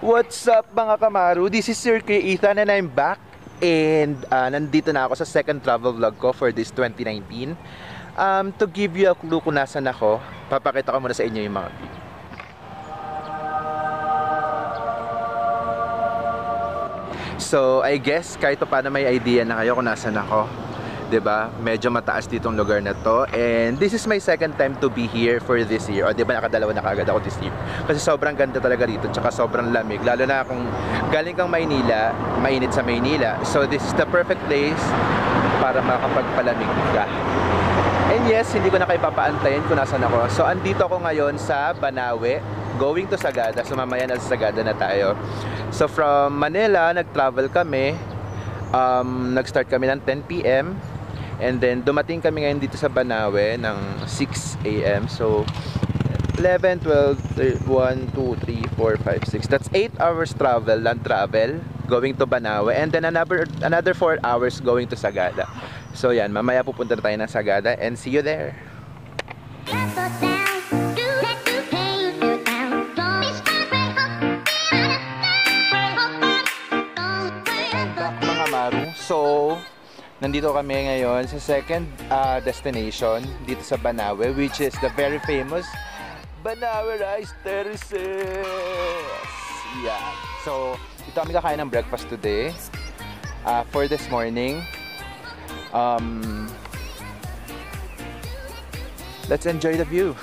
What's up mga kamaru? This is Sir Kuya Ethan and I'm back. And nandito na ako sa second travel vlog ko for this 2019. To give you a clue kung nasan ako, papakita ko muna sa inyo yung mga view. So I guess kahit pa paano may idea na kayo kung nasan ako. 'Di ba? Medyo mataas ditong lugar na to. And this is my second time to be here for this year. O 'di ba nakadalawa na kaagad ako this year. Kasi sobrang ganda talaga dito, tsaka sobrang lamig. Lalo na kung galing kang Maynila, mainit sa Maynila. So this is the perfect place para makapagpalamig ka. And yes, hindi ko na kayo papaantayin kung nasan ako. So andito ako ngayon sa Banawe, going to Sagada. So mamaya na sa Sagada na tayo. So from Manila, nag-travel kami. Nag-start kami ng 10 PM. And then dumating kami ngayon dito sa Banawe ng 6 AM. So 11, 12, 1, 2, 3, 4, 5, 6. That's 8 hours travel, land travel, going to Banawe. And then another 4 hours going to Sagada. So yan, mamaya pupunta tayo ng Sagada and see you there. Mga maru, so nandito kami ngayon sa second destination dito sa Banawe, which is the very famous Banawe Rice Terraces. Yeah. So, dito kami kakain ng breakfast today. For this morning. Let's enjoy the view.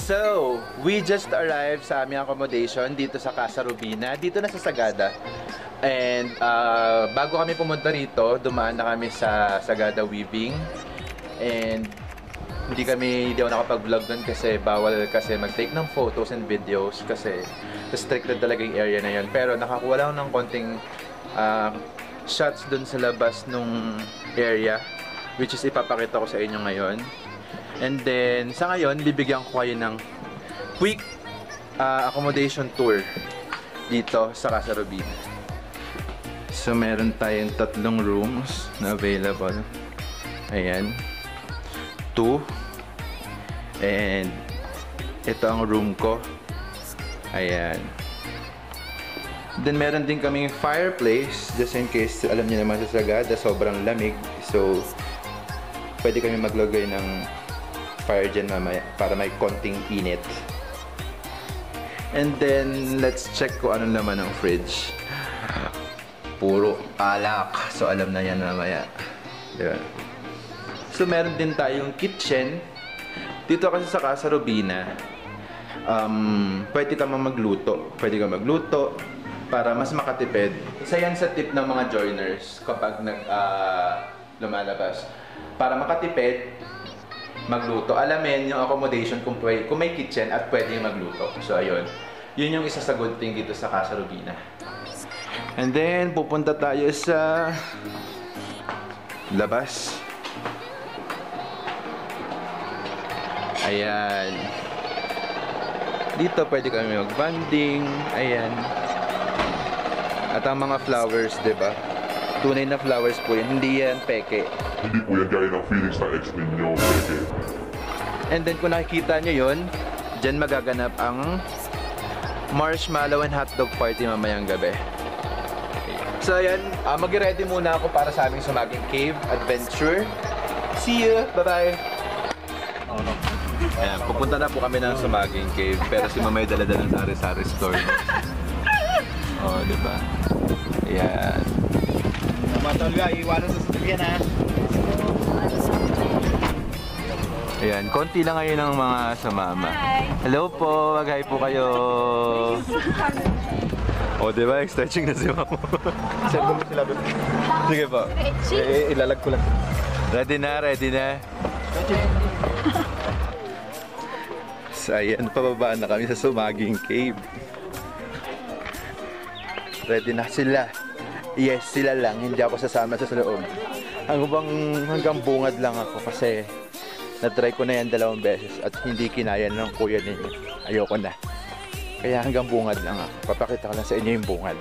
So, we just arrived sa aming accommodation dito sa Casa Rubina, dito na sa Sagada. And bago kami pumunta rito, dumaan na kami sa Sagada Weaving. And hindi ako nakapag-vlog doon kasi bawal kasi mag-take ng photos and videos kasi restricted talaga yung area na yun. Pero nakakuha lang ng konting shots doon sa labas nung area, which is ipapakita ko sa inyo ngayon. And then, sa ngayon, bibigyan ko kayo ng quick accommodation tour dito sa Casa Rubina. So, meron tayong 3 rooms na available. Ayan. 2. And ito ang room ko. Ayan. Then, meron din kaming fireplace. Just in case, alam niyo naman sa Sagada, sobrang lamig. So, pwede kami maglagay ng fire dyan mamaya para may konting init. And then, let's check kung ano naman ang fridge. Puro alak. So, alam na yan mamaya. Diba? So, meron din tayong kitchen. Dito kasi sa Casa Rubina, pwede ka magluto. Pwede ka magluto para mas makatipid. Isa yan sa tip ng mga joiners kapag lumalabas. Para makatipid, magluto. Alamin yung accommodation kung may kitchen at pwede magluto. So, ayun. Yun yung isa sa good thing dito sa Casa Rubina. And then, pupunta tayo sa labas. Ayan. Dito pwede kami mag-banding. Ayan. At ang mga flowers, diba? Tunay na flowers po yan. Hindi yan peke. Hindi po yan gaya ng feelings na ex ninyo, peke. And then kung nakikita nyo yun, dyan magaganap ang marshmallow and hotdog party mamayang gabi. So ayan, mag-ready muna ako para sa aming Sumaging Cave adventure. See you! Bye-bye! Oh, no. Ayan, pupunta na po kami ng Sumaging Cave, pero si Mamay dala-dala ng sari-sari store. Oh, di ba? Ayan. Mga tolga, iwanan sa sasakyan ha. Ayan, konti lang ngayon ang mga sumama. Hello po, mag-hi po kayo. Oh, di ba? Stretching na si mama. Send mo sila doon. Sige po. Ilalag ko lang. Ready na, ready na. So, ayan, pababa na kami sa Sumaging Cave. Ready na sila. Yes, sila lang. Hindi ako sasama sa loob. Hanggang bungad lang ako kasi na-try ko na yan 2 beses at hindi kinaya ng kuya ninyo. Ayoko na. Kaya hanggang bungad lang ako. Papakita ko lang sa inyo yung bungad.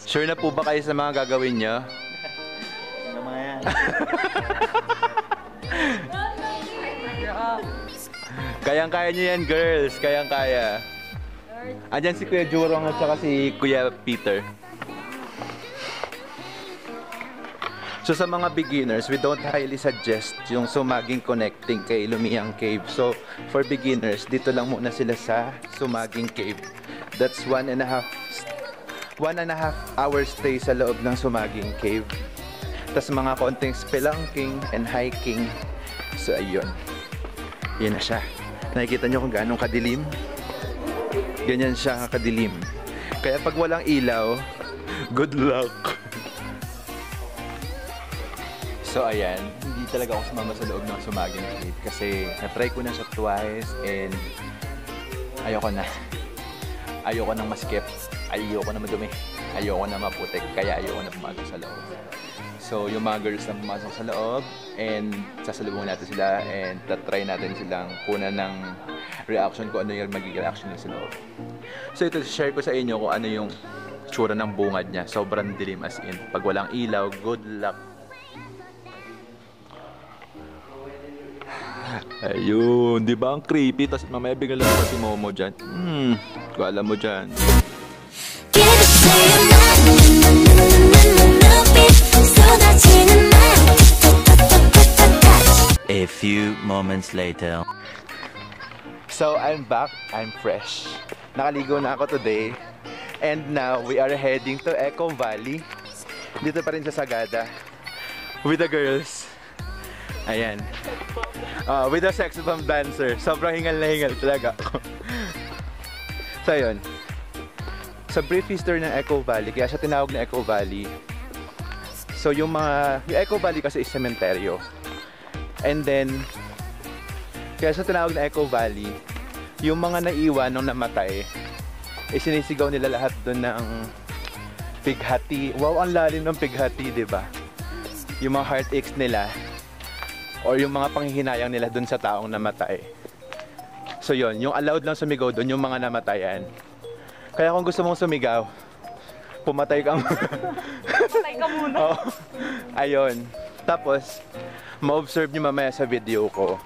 Sure na po ba kayo sa mga gagawin nyo? Ano mga yan? Kayang-kaya nyo yan, girls. Kayang-kaya. Andyan si Kuya Jurong at saka si Kuya Peter. So sa mga beginners, we don't highly suggest yung Sumaging connecting kay Lumiyang Cave. So for beginners, dito lang muna sila sa Sumaging Cave. That's 1.5 hour stay sa loob ng Sumaging Cave. Tapos mga konting spelunking and hiking. So ayun. Yan na siya. Nakikita nyo kung gaano kadilim? Ganyan siya kadilim. Kaya pag walang ilaw, good luck. So ayan, hindi talaga ako sumama sa loob ng Sumaging Cave kasi na-try ko na siya twice and ayoko na. Ayoko nang maskip. Ayoko na madumi. Ayoko na maputik. Kaya ayoko na pumasok sa loob. So yung mga girls na pumasok sa loob and sasalubungin natin sila and tatry natin silang kunan ng reaction ko ano yung magiging reaction nila sa loob. So ito, share ko sa inyo kung ano yung tsura ng bungad niya. Sobrang dilim as in. Pag walang ilaw, good luck. Ayun, di ba ang creepy? Tapos mamaya bigla lang si Momo dyan. Kung alam mo dyan. A few moments later. So I'm back, I'm fresh. Nakaligo na ako today. And now we are heading to Echo Valley. Dito pa rin sa Sagada. With the girls. Ayan. With the sexy bomb dancer. Sobrang hingal na hingal talaga ako. So yun. Sa brief history ng Echo Valley, kaya siya tinawag na Echo Valley. So yung Echo Valley kasi is cementerio. And then, kaya siya tinawag na Echo Valley, yung mga naiwan nung namatay, sinisigaw nila lahat doon ng pighati. Wow, ang lalim ng pighati, di ba? Yung mga heartaches nila, or yung mga panghihinayang nila doon sa taong namatay. So yun, yung allowed lang sumigaw doon, yung mga namatayan. Kaya kung gusto mong sumigaw, pumatay ka muna. Pumatay ka muna. Oh, ayun. Tapos, ma-observe nyo mamaya sa video ko.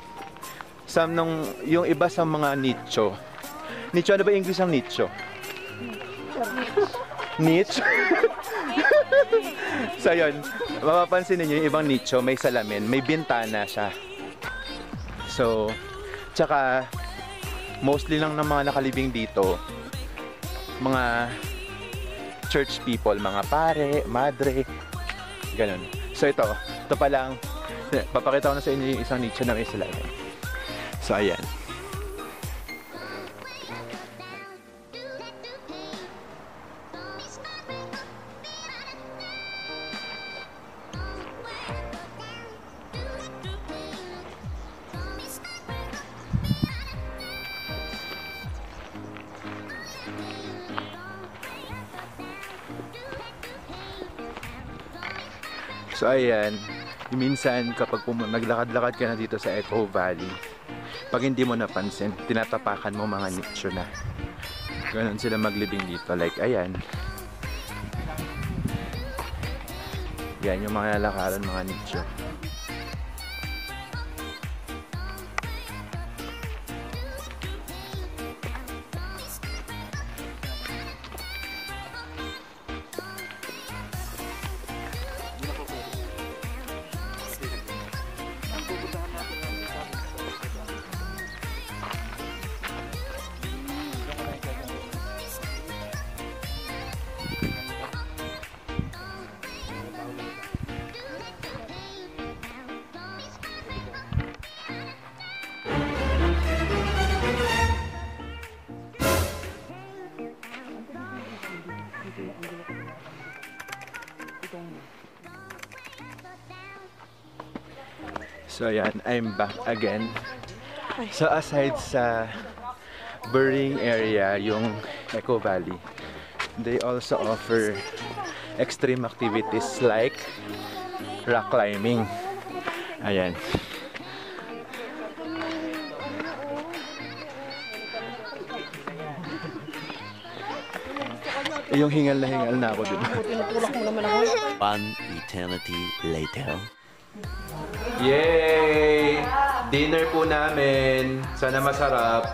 Yung iba sa mga nicho. Nicho, ano ba English ang nicho? Niche? So yun, mapapansin ninyo yung ibang nicho, may salamin, may bintana siya. So, tsaka, mostly lang ng mga nakalibing dito, mga church people, mga pare, madre, ganun. So ito pa lang, papakita ko na sa inyo yung isang nicho na may salamin. So ayan. So ayan, minsan kapag naglakad-lakad ka na dito sa Echo Valley, pag hindi mo napansin, tinatapakan mo mga nicho na. Ganon sila maglibing dito, like ayan. Yan yung mga lalakaran, mga nicho. So ayan, I'm back again. So aside sa burying area, yung Eco Valley, they also offer extreme activities like rock climbing. Ayan. Yung hingal na ako dun. One eternity later. Yay! Dinner po namin. Sana masarap.